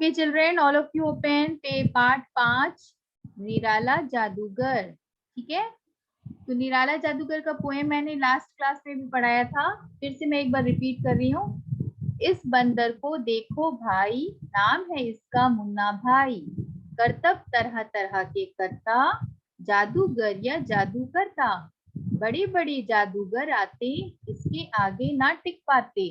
Okay, children, all of you open part 5 निराला जादूगर। ठीक है, तो निराला जादूगर का पोएम मैंने लास्ट क्लास में भी पढ़ाया था, फिर से मैं एक बार रिपीट कर रही हूँ। इस बंदर को देखो भाई, नाम है इसका मुन्ना भाई, करतब तरह तरह के करता, जादूगर या जादू करता, बड़े बड़े जादूगर आते, इसके आगे ना टिक पाते,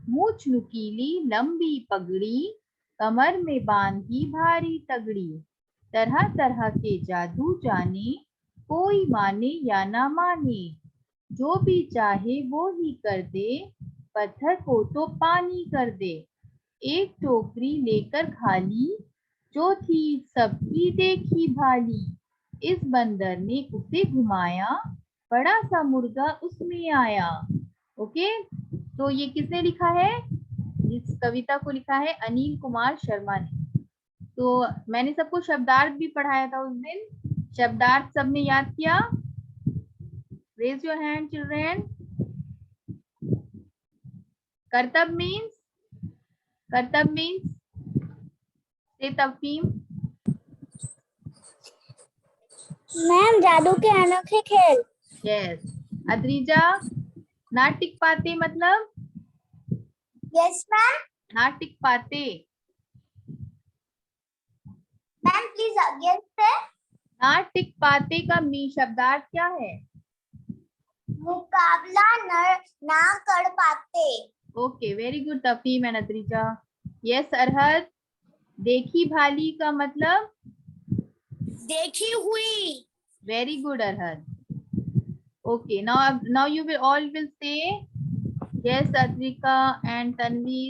मूछ नुकीली लंबी पगड़ी, कमर में बांधी भारी तगड़ी, तरह तरह के जादू जाने, कोई माने या ना माने, जो भी चाहे वो ही कर दे, पत्थर को तो पानी कर दे, एक टोकरी लेकर खाली, जो थी सबकी देखी भाली, इस बंदर ने उसे घुमाया, बड़ा सा मुर्गा उसमें आया। ओके, तो ये किसने लिखा है? इस कविता को लिखा है अनिल कुमार शर्मा ने। तो मैंने सबको शब्दार्थ भी पढ़ाया था उस दिन, शब्दार्थ सबने याद किया? Raise your hand children. करतब मीन्स, करतब मीन्स से तफहीम। मैम जादू के अनोखे खेल। यस। अद्रिजा, ना टिक पाते मतलब? Yes ma'am. ना टिक पाते। मैम प्लीज अगेन से। ना टिक पाते का मी शब्दार्थ क्या है? मुकाबला ना कर पाते। Okay, very good Tafheem and Adrija. Yes Arhad, देखी भाली का मतलब? देखी हुई। Very good, Arhad. Okay, now you will all will say yes, Adrika and Tanvi,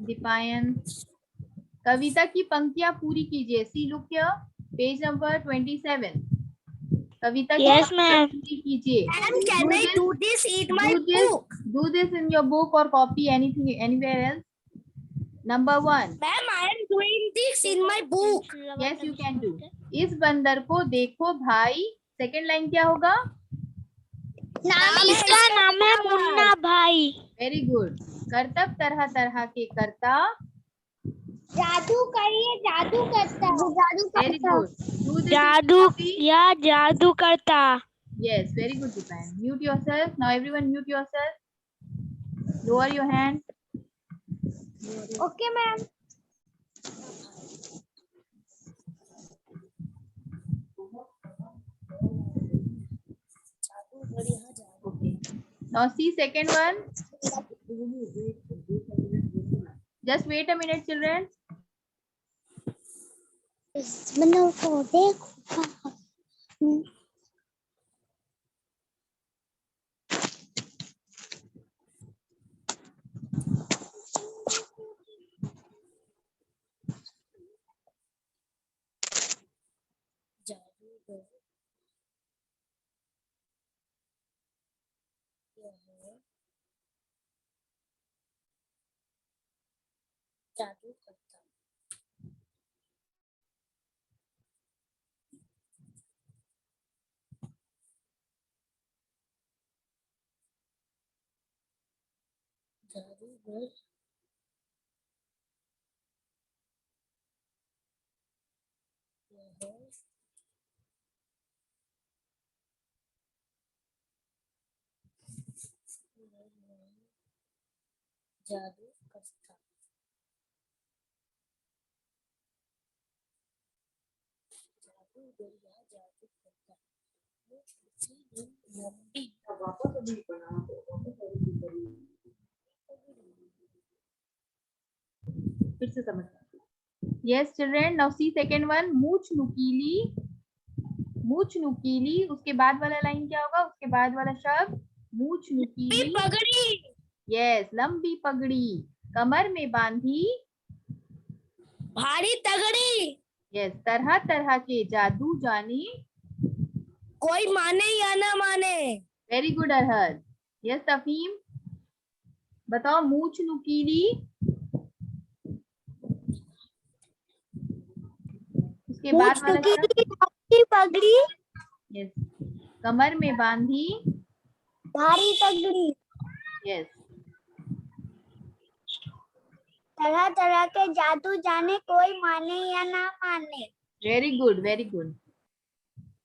Dipayan. कविता की पंक्तियां पूरी कीजिए। See look here, page number 27। कविता की पंक्तियां पूरी कीजिए। Ma'am, can I do this in my book? Do this in your book or copy anything anywhere else. Number 1. Ma'am, I am doing this in my book. Yes, you can do. इस बंदर को देखो भाई, second line क्या होगा? इसका नाम है मुन्ना भाई। Very good. करतब तरह तरह के करता, जादू करिए, जादू करता। जादू वेरी गुड। जादू या जादू करता। Yes, very good Dipan. Mute yourself now, everyone mute yourself, lower your hand. Okay ma'am. Okay, now see second one. Just wait a minute children. बंदर को देखो। जादू करता। जादूगर जादू करता। जादूगर या जादू करता। फिर से समझ। Yes children, now see second one. मूछ नुकीली, मूछ नुकीली, उसके बाद वाला लाइन क्या होगा? उसके बाद वाला शब्द मूछ नुकीली, पगड़ी। यस, लंबी पगड़ी, कमर में बांधी, भारी तगड़ी, यस, तरह तरह के जादू जाने, कोई माने या ना माने। Very good Arhad. Yes Tafheem, बताओ मूछ नुकीली, उसके बाद वाला शब्द, पगड़ी, यस, कमर में बांधी, भारी तगड़ी, यस, तरह तरह के जादू जाने, कोई माने या ना माने। Very good, very good.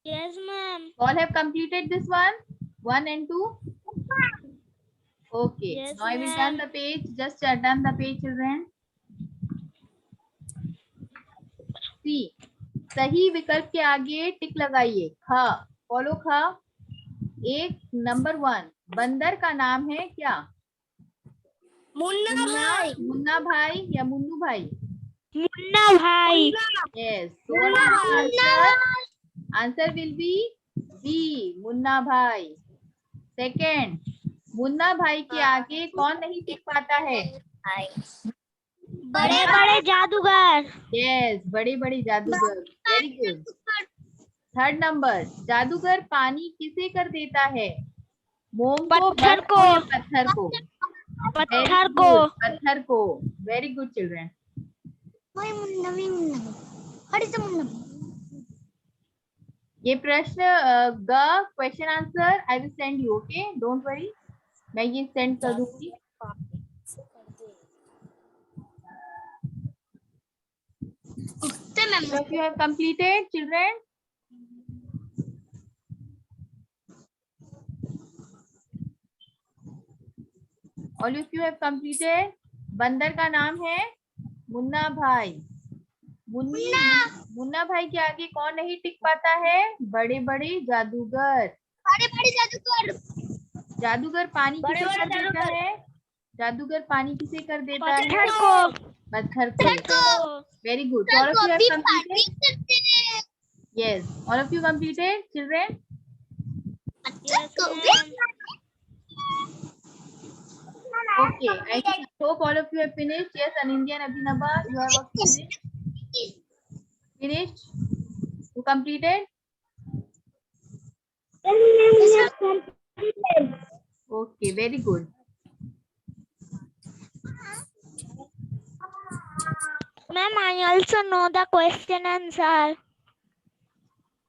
Yes, ma'am. All have completed this one and two. Okay. Yes, Now I will ma'am. turn the page. Just turn the page, children. See, सही विकल्प के आगे टिक लगाइए। खा, फॉलो खा। एक नंबर 1 बंदर का नाम है क्या? मुन्ना भाई। मुन्ना भाई या मुन्नू भाई? मुन्ना भाई। Yes. So what is the answer? Answer will be B. Munna भाई। सेकेंड, मुन्ना भाई के आगे कौन नहीं टिक पाता है? बड़े बड़े जादूगर। यस, बड़े बड़े जादूगर। Very good. थर्ड नंबर, जादूगर पानी किसे कर देता है? मोम को, पत्थर बर्फ को या पत्थर को? पत्थर को। पत्थर को। Very good children. ये प्रश्न question answer I will send you, okay, don't worry, मैं ये सेंड कर दूंगी। So if you have completed, children, all of you have completed. बंदर का नाम है मुन्ना भाई। मुन्ना भाई के आगे कौन नहीं टिक पाता है? बड़े बड़े जादूगर। बड़े बड़े जादूगर। जादूगर पानी किसे कर देता है? जादूगर पानी किसे कर देता है? पत्थर को। पत्थर को। Very good. All of you have completed. Yes, all of you completed, children. Okay, I hope all of you have finished. Yes, Anindya and Abhinava, you have also finished. Finished? You completed? Okay, very good. Ma'am, I also know the question answer.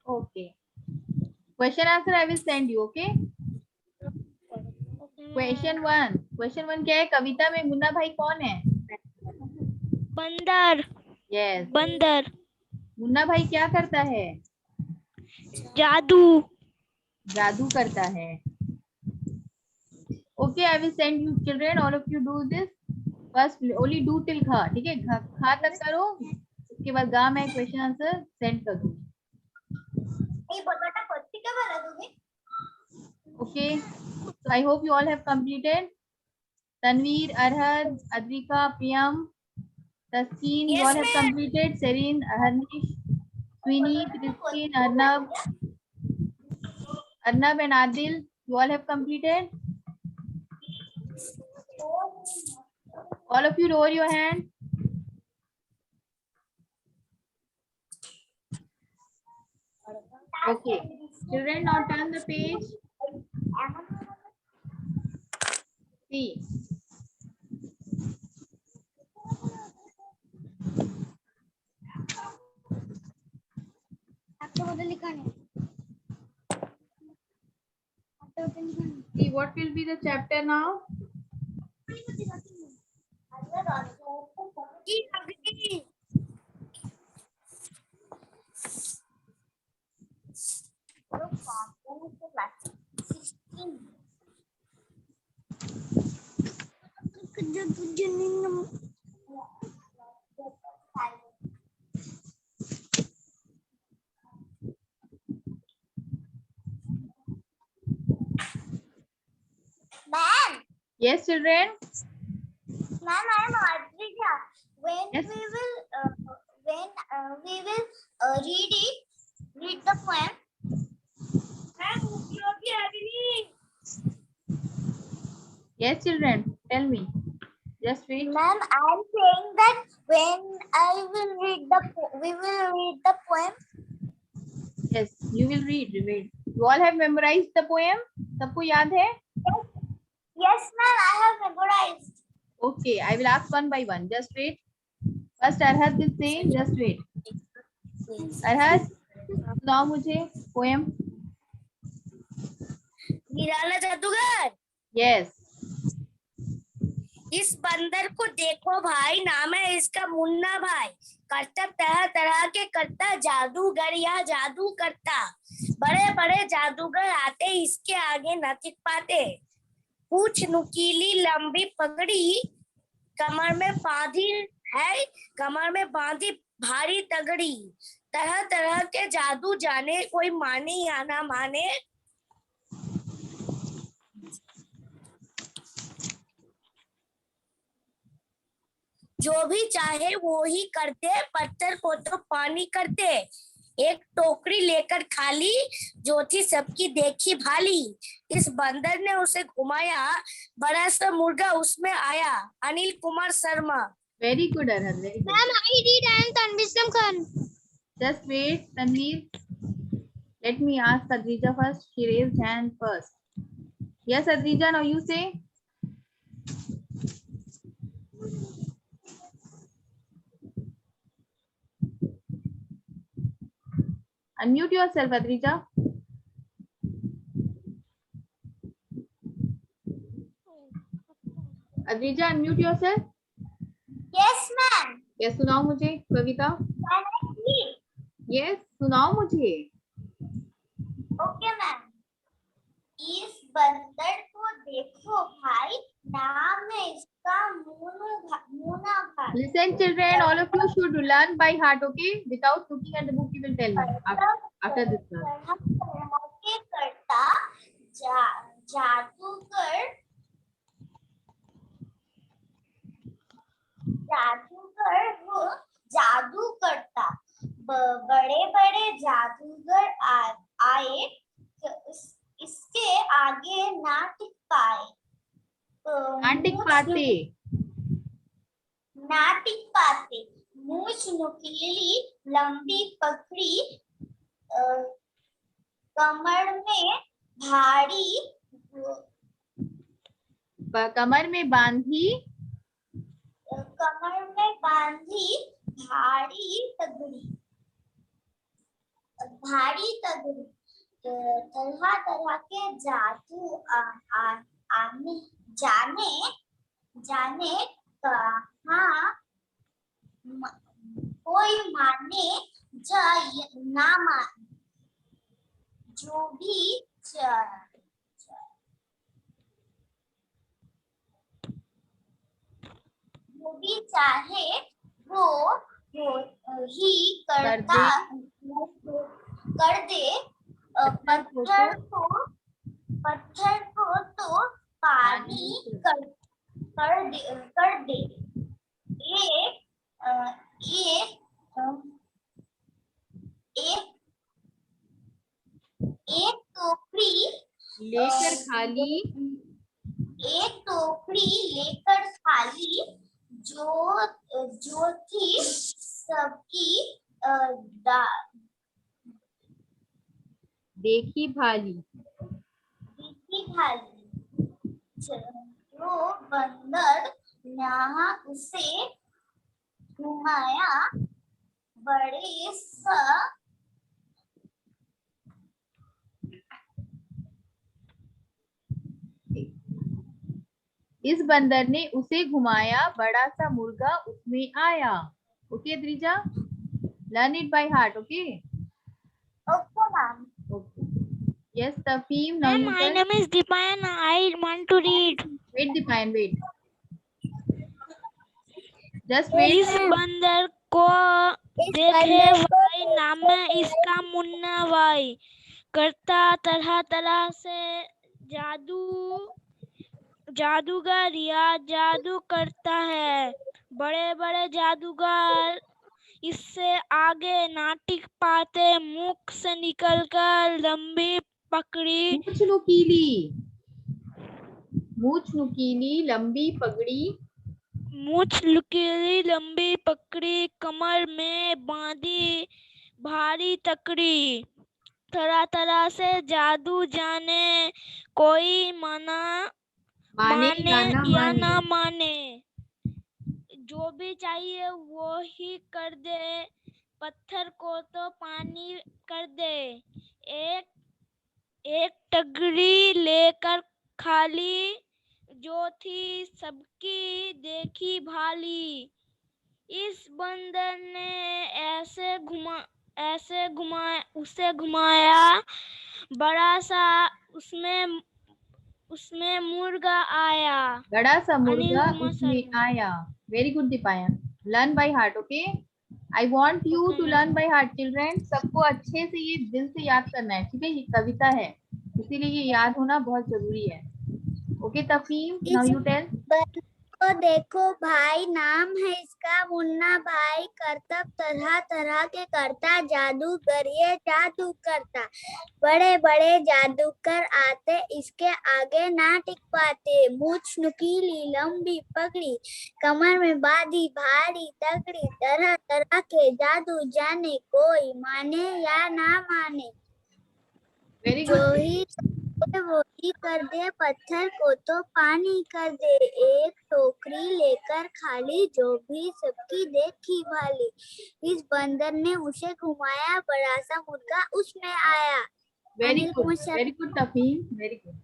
Okay. Question answer I will send you, okay? Question 1. Question 1 क्या है? कविता में मुन्ना भाई कौन है? बंदर। Yes. बंदर। मुन्ना भाई क्या करता है? जादू। जादू करता है। Okay, I will send you, children. All of you do this. First, only do till खा, ठीक है? खा तक करो, उसके बाद गा मैं क्वेश्चन आंसर सेंड कर दूंगी। Okay, so I hope you all have completed. Tanveer, Arhad, Adrika, Priyam, Taskeen, you all have completed. Serene, Harnish, Sweeney, Christine, Arnab and Adil, you all have completed. All of you lower your hand. Okay, children, now turn the page. See. See, what will be the chapter now? Ma'am. Yes, children. Ma'am, I am Adrija. When Yes. we will read the poem. Yes, children. Tell me. Just wait. Ma'am, I am saying that when we will read the poem. Yes, you will read. You all have memorized the poem? सबको याद है? Yes, ma'am, I have memorized. Okay, I will ask one by one. Just wait. First, Arhad will say. Just wait. Arhad, सुनाओ मुझे poem. निराला जादूगर. Yes. इस बंदर को देखो भाई, नाम है इसका मुन्ना भाई। करतब तरह तरह के करता, जादूगर या जादू करता। बड़े बड़े जादूगर आते, इसके आगे न टिक पाते। पूछ नुकीली लंबी पगड़ी, कमर में बांधी है, कमर में बांधी भारी तगड़ी। तरह तरह के जादू जाने, कोई माने या ना माने। जो भी चाहे वो ही करते, पत्थर को तो पानी करते। एक टोकरी लेकर खाली, जो थी सबकी देखी भाली। इस बंदर ने उसे घुमाया, बड़ा सा मुर्गा उसमें आया। Anil Kumar Sharma. Very good Arhat, very good. Ma'am I read and तनविक्रम Khan. Just wait, Tanveer. Let me ask Adrija first. She raised hand first. Yes, Adrija, now you say. Unmute yourself, Adrija. Adrija, unmute yourself. Yes ma'am. Yes, सुनाओ मुझे कविता. Yes, सुनाओ मुझे. Okay ma'am. इस बंदर को देखो भाई, नाम है इसका मुन्ना भाई। Listen, children, all of you should learn by heart, okay? Without looking at the book, you will tell me after this class. करता जादूगर, जादूगर वो जादू करता। बड़े बड़े जादूगर आए, इसके आगे ना टिक पाए। ना टिक पाते। ना टिक पाते। मूछ नुकीली लंबी पकड़ी, कमर में भारी, कमर में बांधी, कमर में बांधी भारी तगड़ी, भारी तगड़ी। तरह तरह के जादू आने जाने, जाने कहाँ कोई माने ना माने। जो भी चाहे वो ही करता कर दे। पत्थर को तो पानी कर दे। एक टोकरी लेकर खाली, एक टोकरी लेकर खाली, जो थी सबकी देखी भाली। देखी भाली। जो बंदर यहाँ उसे घुमाया, बड़े सा इस बंदर ने उसे घुमाया, बड़ा सा मुर्गा उसमें आया। Okay Drija, learn it by heart. Okay okay ma'am. Yes Tafheem, now you My name is Dipan. I want to read. Wait Dipayan, wait, just wait. इस बंदर को देखे भाई, नाम है इसका मुन्ना भाई। करता तरह तरह से जादूगर या जादू करता है। बड़े बड़े जादूगर इससे आगे ना टिक पाते। मुख से निकलकर लंबी पकड़ी, मूछ नुकीली, मूछ नुकीली लंबी पगड़ी, मूछ लुकीली लंबी पकड़ी, कमर में बांधी भारी तकड़ी। तरह तरह से जादू जाने, कोई माने या ना माने। जो भी चाहिए वो ही कर दे, पत्थर को तो पानी कर दे। एक टगरी लेकर खाली, जो थी सबकी देखी भाली। इस बंदर ने उसे घुमाया बड़ा सा, उसमें उसमें मुर्गा आया। बड़ा सा अनिल मुर्गा कुमार उसमें शर्मा। आया। Very good Dipaya. Learn by heart, okay. I want you okay to ma'am. Learn by heart children. सबको अच्छे से ये दिल से याद करना है, ठीक है। ये कविता है, इसीलिए ये याद होना बहुत जरूरी है। ओके तफीम, नाउ इस यू टेल। बंदर को देखो भाई, नाम है इसका मुन्ना भाई। करतब तरह तरह के करता, जादूगर ये जादू करता। बड़े बड़े जादूगर आते, इसके आगे ना टिक पाते। मूछ नुकीली लंबी पगड़ी, कमर में बांधी भारी तगड़ी। तरह तरह के जादू जाने, कोई माने या ना माने। वेरी जो गुड। ही वो ही कर दे, पत्थर को तो पानी कर दे। एक टोकरी लेकर खाली, जो भी सबकी देखी भाली। इस बंदर ने उसे घुमाया, बड़ा सा मुर्गा उसमें आया। Very Anil good, Kumar Sharma. Very good Tafheem, very good.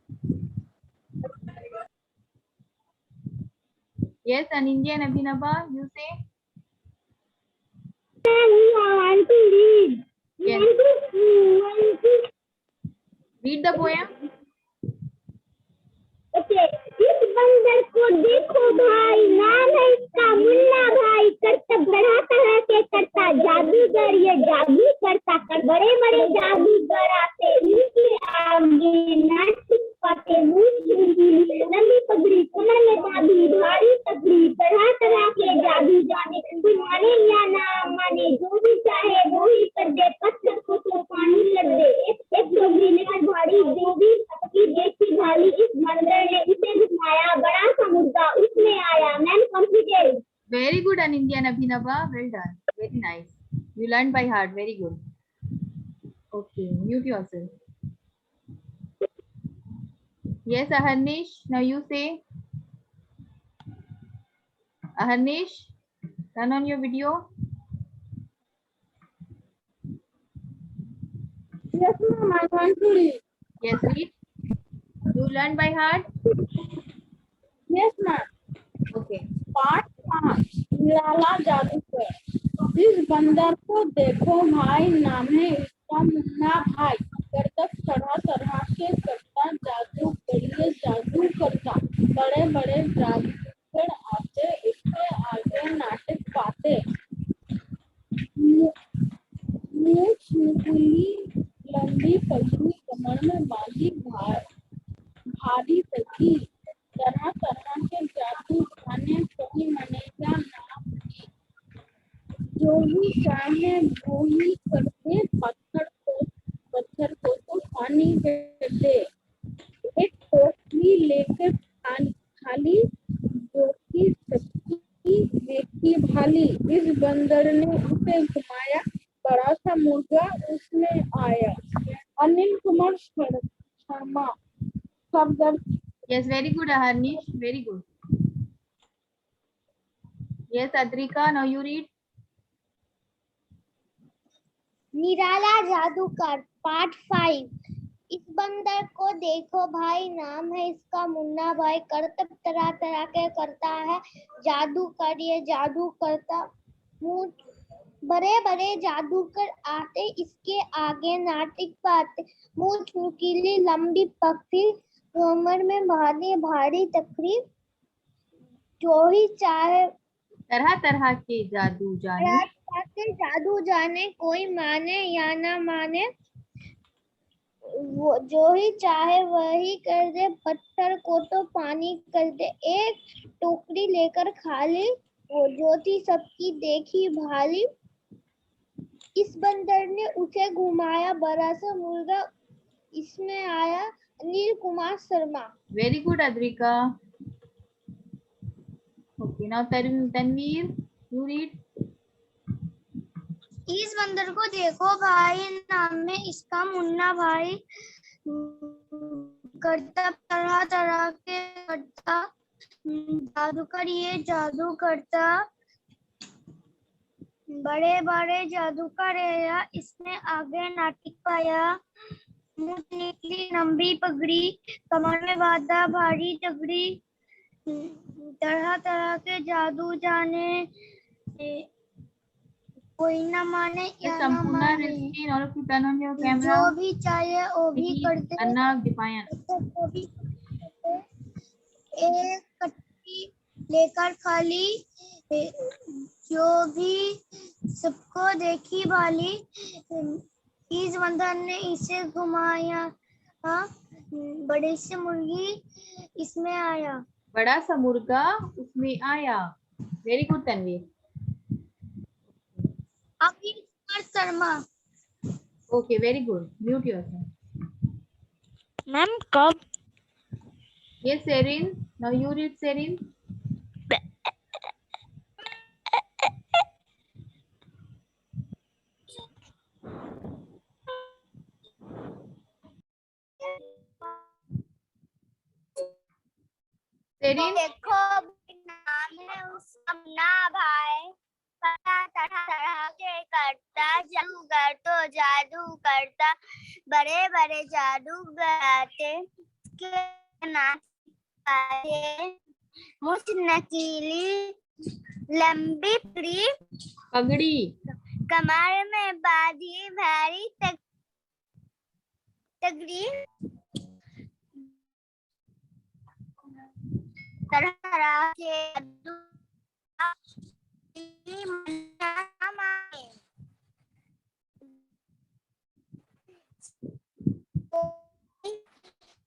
Yes an Indian Abhinava, you say. Yes, read the poem. इस बंदर को देखो भाई, नाम है इसका मुन्ना भाई। करतब तरह तरह के करता, जादूगर ये जादू करता। बड़े बड़े जादूगर आते, इनके आगे ना टिक पाते। लंबी पगड़ी, कमर में बांधी भारी तगड़ी। तरह तरह के जादू जाने, कोई माने या ना माने। जो भी चाहे वो ही कर दे, पत्थर को तो पानी कर दे। एक टोकरी लेकर भारी, जो भी सबकी देखी भाली। इस बंदर ने उसे घुमाया, बड़ा सा मुर्गा उसमें आया। Man completed. Very good an Indian Abhinava, well done, very nice. You learned by heart, very good. Okay, mute yourself. Yes Aharnish, now you say. Aharnish, turn on your video. Yes, ma'am, I want to read. Yes, read. You learned by heart. Yes, ma'am. Okay. पाठ 5, निराला जादूगर। इस बंदर को देखो भाई, नाम है इसका मुन्ना भाई। करतब तरह तरह के करता, जादूगर ये जादू करता। बड़े बड़े जादूगर आते, इसके आगे नाटक पाते। मूछ निकली लंबी पगड़ी, कमर में बांधी भारी तगड़ी। तरह तरह के जादू जाने, कोई मनेगा ना। जो ही चाहे वो ही कर दे, पत्थर को तो पानी कर दे। एक टोकरी लेकर खाली, जो कि सबकी देखी भाली। इस बंदर ने उसे घुमाया, बड़ा सा मुर्गा उसमें आया। अनिल कुमार शर्मा। सब Yes, very good Aharnish, very good. Yes Adrika, now you read. Nirala Jadugar part 5। इस बंदर को देखो भाई, नाम है इसका मुन्ना भाई। करतब तरह तरह के करता है, जादू कर ये जादू करता। बड़े बड़े जादूगर आते, इसके आगे नाटिक पाते। मूछ नुकीली लंबी पगड़ी, कमर में भारी भारी तकरी। जो ही चाहे तरह तरह के जादू जाने, के जादू जाने, कोई माने या ना माने। वो जो ही चाहे वही कर दे, पत्थर को तो पानी कर दे। एक टोकरी लेकर खाली, वो जो थी सबकी देखी भाली। इस बंदर ने उसे घुमाया, बड़ा सा मुर्गा इसमें आया। Anil Kumar Sharma. very good Adrika. Okay, now Tanveer, you read. इस बंदर को देखो भाई, नाम में इसका मुन्ना भाई। करता तरह तरह के करता, जादूगर ये जादू करता। बड़े बड़े जादूगर आया, इसने आगे नाटिक पाया। मूछ निकली लंबी पगड़ी, कमर में बांधा भारी तगड़ी। तरह तरह के जादू जाने, कोई ना माने या ना Sampurna माने, Rizki, in order to turn on your camera. जो भी चाहे वो भी Please, कर दे, Anna Defiant. वो भी कर दे। एक कट्टी लेकर खाली, जो भी सबको देखी भाली, इस बंदर ने इसे घुमाया, हाँ, बड़े से मुर्गी इसमें आया। बड़ा सा मुर्गा उसमें आया। Very good Tanveer. अभी Sharma. Okay, very good. Mute yourself. Ma'am कब? Yes, Serin. Now you read, Serin. Serin. देखो नाम है उसका मुन्ना भाई, तरह तरह के करता जादूगर, तो जादू करता, बड़े बड़े जादूगर आते, के नाम आते, मुझ नकीली लंबी पगड़ी, पगड़ी. कमर में बांधी भारी तगड़ी, तरह तरह के जादू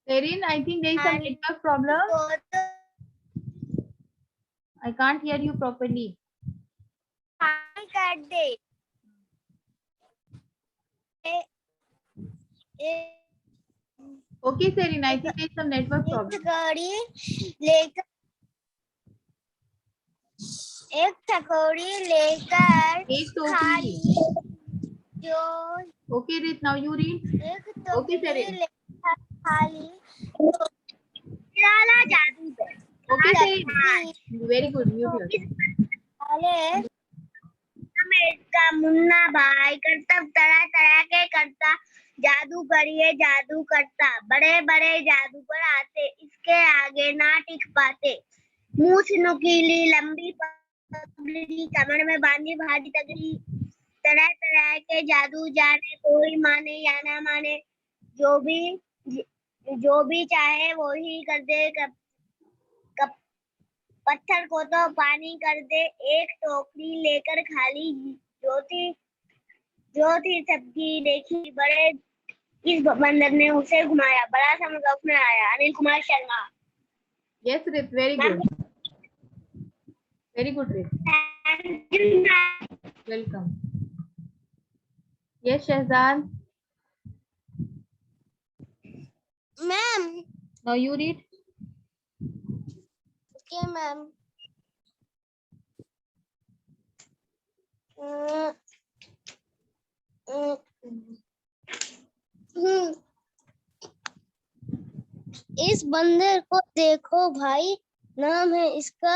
Serin, I think there is some network problem. I can't hear you properly. कर दे। Okay, Serin, I think there is some network problem. एक ठकोरी लेकर एक टोकरी. खाली, जो Okay, Rit, now you read. एक टोकरी Serin. लेकर खाली, निराला जादूगर। Okay, Serin. Very good. Mute yourself. इसका मुन्ना भाई करतब तरह तरह के करता, जादूगर ये जादू करता, बड़े बड़े जादूगर आते, इसके आगे ना टिक पाते, मूछ नुकीली लंबी पगड़ी, कमर में बांधी भारी तगड़ी, तरह तरह के जादू जाने, कोई माने या ना माने, जो भी चाहे वो ही कर दे, पत्थर को तो पानी कर दे, एक टोकरी लेकर खाली, जो थी सबकी देखी, बड़े इस बंदर ने उसे घुमाया, बड़ा सा मुर्गा उसमें आया। Anil Kumar Sharma. Yes, Rit, very good. Very good, Rit. Welcome. Yes, Shahzad. Ma'am. Now you read. Okay, ma'am. इस बंदर को देखो भाई, नाम है इसका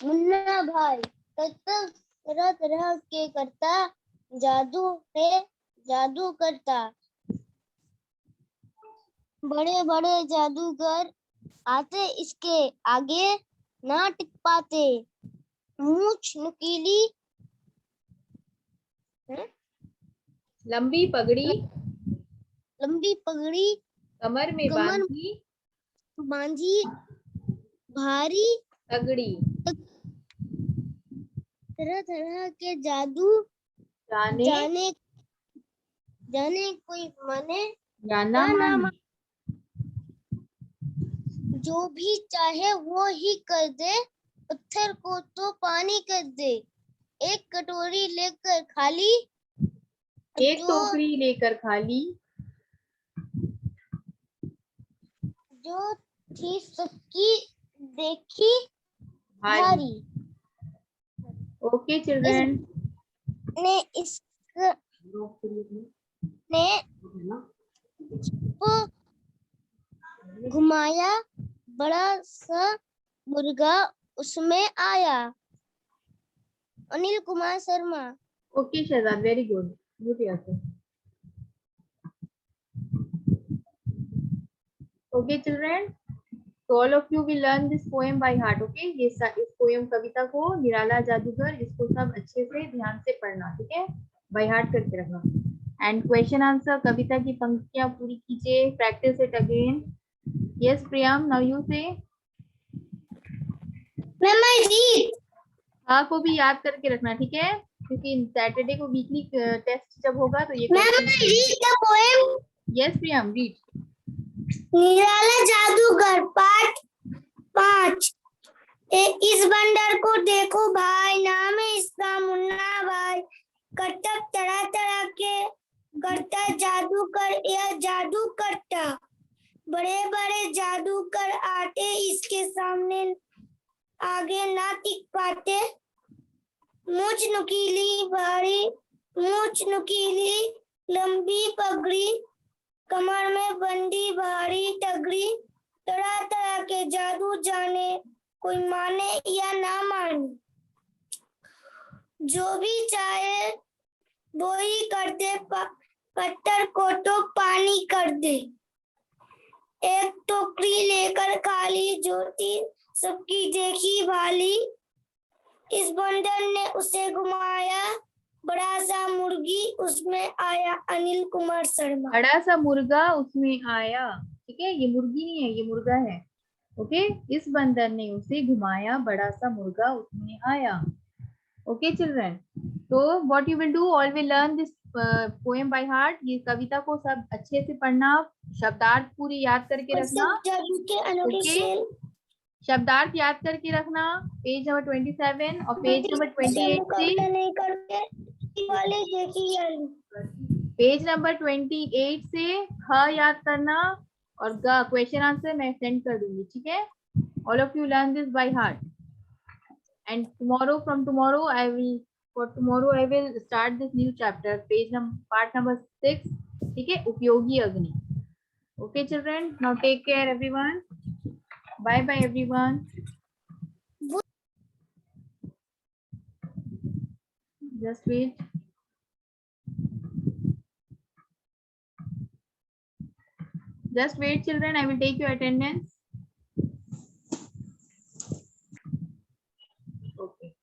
मुन्ना भाई, तरह तरह के करता, जादू करता, बड़े बड़े जादूगर आते, इसके आगे ना टिक पाते, मूछ नुकीली लंबी पगड़ी, कमर में बांधी भारी तगड़ी, तरह तरह के जादू जाने कोई माने या ना माने, जो भी चाहे वो ही कर दे, पत्थर को तो पानी कर दे, एक कटोरी लेकर खाली, एक टोकरी लेकर खाली, जो थी सबकी देखी भारी, ओके चिल्ड्रन। ने इसको घुमाया, बड़ा सा मुर्गा उसमें आया। Anil Kumar Sharma. Okay Shahzad, very good. Okay children, So all of you will learn this poem by heart, okay? ये इस poem कविता को निराला जादूगर, इसको सब अच्छे से ध्यान से पढ़ना, ठीक है? By heart करके रखना. And question answer कविता की पंक्तियां पूरी कीजिए. Practice it again. Yes, Priyam, now you say. Ma'am I read. हाँ को भी याद करके रखना, ठीक है? क्योंकि सैटरडे को वीकली टेस्ट जब होगा तो ये ma'am I read the poem. Yes Priyam, read. Nirala Jadugar part 5। इस बंदर को देखो भाई, नाम है इसका मुन्ना भाई। करतब तरह तरह के करता जादूगर, यह जादू करता। बड़े बड़े जादूगर आते इसके सामने, आगे ना टिक पाते। मूंछ नुकीली लंबी पगड़ी, कमर में बंदी भारी तगड़ी। तरह तरह के जादू जाने, कोई माने या ना माने। जो भी चाहे वो ही कर दे, पत्थर को तो पानी कर दे। एक टोकरी लेकर खाली, ज्योति सबकी देखी भाली। इस बंदर ने उसे घुमाया, बड़ा सा मुर्गी उसमें आया। अनिल कुमार शर्मा। बड़ा सा मुर्गा उसमें आया, ठीक है? ये मुर्गी नहीं है, ये मुर्गा है, ओके? इस बंदर ने उसे घुमाया, बड़ा सा मुर्गा उसमें आया. ओके चिल्ड्रन, तो what you will do, all will learn this poem by heart. ये कविता को सब अच्छे से पढ़ना, शब्दार्थ पूरी याद करके रखना, ओके? शब्दार्थ याद करके रखना. पेज नंबर 27 और पेज नंबर 28 से, नहीं करके पेज नंबर 28 से ख याद करना और ग क्वेश्चन आंसर मैं सेंड कर दूंगी, ठीक है? All of you learn this by heart. And tomorrow, from tomorrow, I will start this new chapter, part number 6. ठीक है? उपयोगी अग्नि. Okay, children. Now take care, everyone. Bye, bye, everyone. Just wait. Just wait, children. I will take your attendance. Okay.